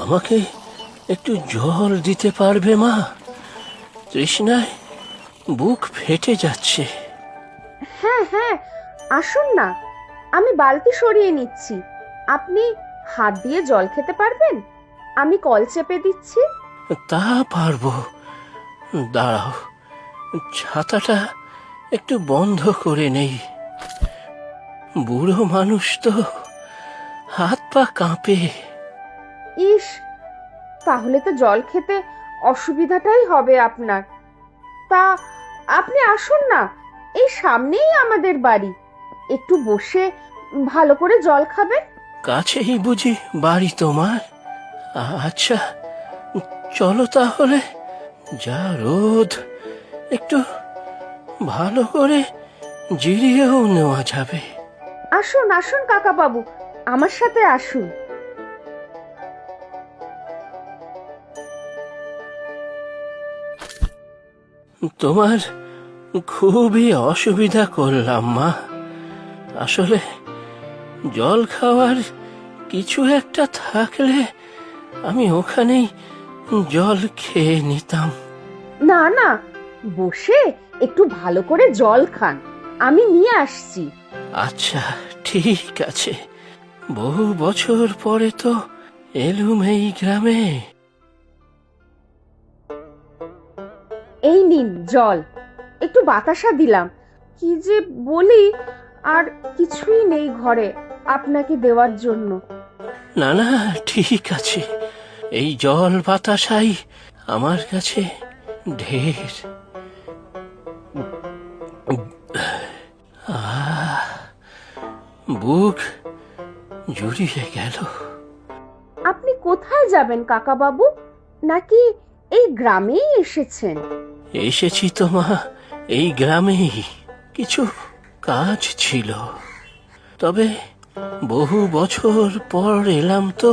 আমাকে একটু জল দিতে পারবে মা? তৃষ্ণায় বুক ফেটে যাচ্ছে। হ্যাঁ হ্যাঁ, আসুন না, আমি বালতি সরিয়ে নিচ্ছি। আপনি হাত দিয়ে জল খেতে পারবেন? আমি কল চেপে দিচ্ছি। তা পারবো, দাঁড়াও, ছাতাটা একটু বন্ধ করে নেই। বুড়ো মানুষ তো, হাত পা কাঁপে। ইস, তাহলে তো জল খেতে অসুবিধাটাই হবে আপনার। তা আপনি আসুন না, এই সামনেই আমাদের বাড়ি। একটু বসে ভালো করে জল খাবেন। কাছেই বুঝি বাড়ি তোমার? আচ্ছা, চলো তাহলে। যা রোদ, একটু ভালো করে জিরিয়েও নেওয়া যাবে। আসুন আসুন কাকা বাবু, আমার সাথে আসুন। তোমার খুবই অসুবিধা করলাম মা। আসলে জল খাওয়ার কিছু একটা থাকলে আমি ওখানেই জল খেয়ে নিতাম। না না, বসে একটু ভালো করে জল খান, আমি নিয়ে আসছি। আচ্ছা, ঠিক আছে। বহু বছর পরে তো এলুম এই গ্রামে। এই নিন জল, একটু বাতাসা দিলাম। কি যে বলি, আর কিছুই নেই ঘরে আপনাকে দেওয়ার জন্য। না না, ঠিক আছে, এই জল বাতাসাই আমার কাছে ঢের। বুক জুড়িয়ে গেল। আপনি কোথায় যাবেন কাকা বাবু? নাকি এই গ্রামেই এসেছেন? এসেছি তো মা, এই গ্রামেই। কিছু কাজ ছিল, তবে বহু বছর পর এলাম তো,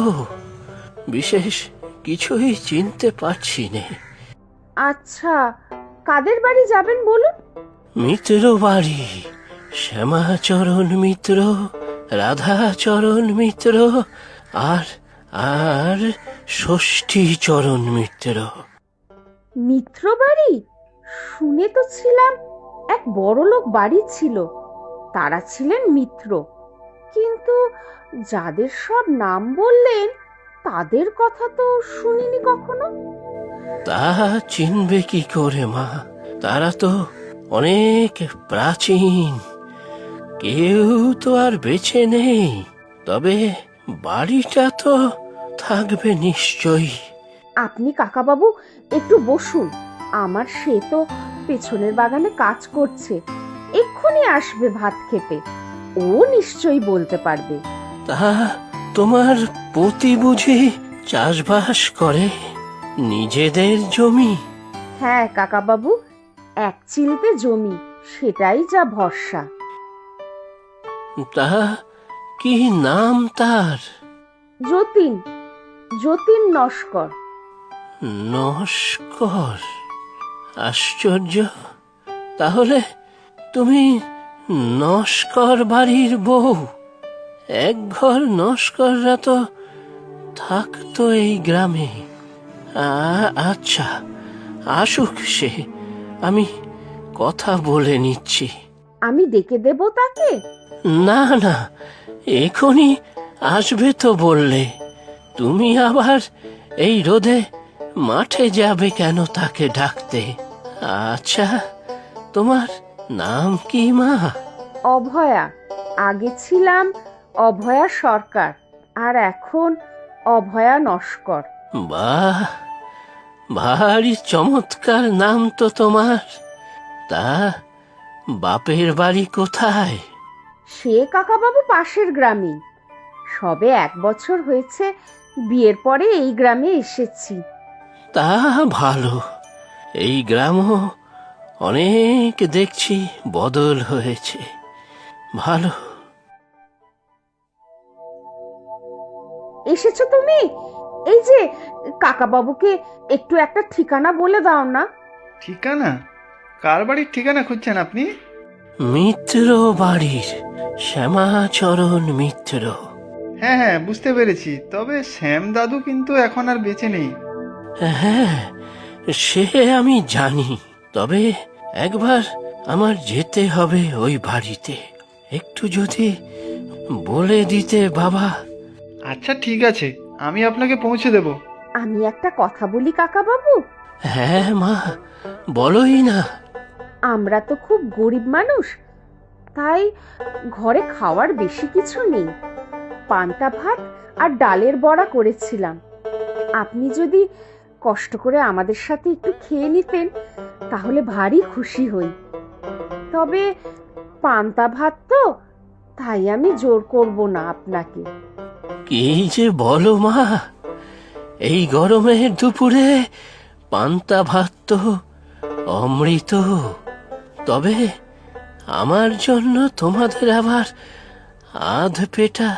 বিশেষ কিছুই চিনতে পারছি নে। আচ্ছা, কাদের বাড়ি যাবেন বলুন? মিত্র বাড়ি, শ্যামাচরণ মিত্র, রাধাচরণ মিত্র, আর আর ষষ্ঠীচরণ মিত্র। মিত্র বাড়ি? শুনে তো ছিলাম এক বড়লোক বাড়ি ছিল, তারা ছিলেন মিত্র। কিন্তু যাদের সব নাম বললেন, তাদের কথা তো শুনিনি কখনো। তা চিনবে কি করে মা? তারা তো অনেক প্রাচীন, কেউ তো আর বেঁচে নেই। তবে বাড়িটা তো থাকবে নিশ্চয়ই। আপনি কাকাবাবু একটু বসুন, আমার সে তো পেছনের বাগানে কাজ করছে, এক্ষুনি আসবে ভাত খেতে। ও নিশ্চয়ই বলতে পারবে। তা তোমার পতি বুঝি চাষবাস করে? নিজেদের জমি? হ্যাঁ কাকাবাবু, এক চিলতে জমি, সেটাই যা ভরসা। তা কি নাম তার? যতীন, যতীন নস্কর। নস্কর? আশ্চর্য, তাহলে তুমি নস্কর বাড়ির বউ? এক ঘর নস্কররা তো থাকতো এই গ্রামে। আচ্ছা, আসুক সে, আমি কথা বলে নিচ্ছি। আমি ডেকে দেব তাকে? না না, এখনই আসবে তো বললে। তুমি আবার এই রোদে মাঠে যাবে কেন তাকে ডাকতে? আচ্ছা, তোমার নাম কি মা? অভয়া। আগে ছিলাম অভয়া সরকার, আর এখন অভয়া নস্কর। বাহ, ভারী চমৎকার নাম তো তোমার। তা বাপের বাড়ি কোথায়? সে কাকাবাবু পাশের গ্রামে। সবে 1 বছর হয়েছে বিয়ের পরে এই গ্রামে এসেছি। তা ভালো, এই গ্রামও অনেক দেখছি বদল হয়েছে। ভালো। এসেছো তুমি? এই যে, কাকাবাবুকে একটু একটা ঠিকানা বলে দাও না। ঠিকানা? কার বাড়ির ঠিকানা খুঁজছেন আপনি? মিত্র বাড়ির, শ্যামাচরণ মিত্র। হ্যাঁ হ্যাঁ, বুঝতে পেরেছি। তবে শ্যাম দাদু কিন্তু এখন আর বেঁচে নেই। হ্যাঁ, সে আমি জানি। তবে একবার আমার যেতে হবে ওই বাড়িতে। একটু যদি বলে দিতে বাবা। আচ্ছা ঠিক আছে, আমি আপনাকে পৌঁছে দেব। আমি একটা কথা বলি কাকাবাবু। হ্যাঁ মা, বলোই না। আমরা তো খুব গরিব মানুষ, তাই ঘরে খাওয়ার বেশি কিছু নেই। পান্তা ভাত আর ডালের বড়া করেছিলাম। আপনি যদি কষ্ট করে আমাদের সাথে একটু খেয়ে নিতেন তাহলে ভারী খুশি হই। তবে পান্তা ভাত তো, তাই আমি জোর করব না আপনাকে। কি যে বলো মা, এই গরমের দুপুরে পান্তা ভাত তো অমৃত। তবে আমার জন্য তোমাদের আবার আধ পেটা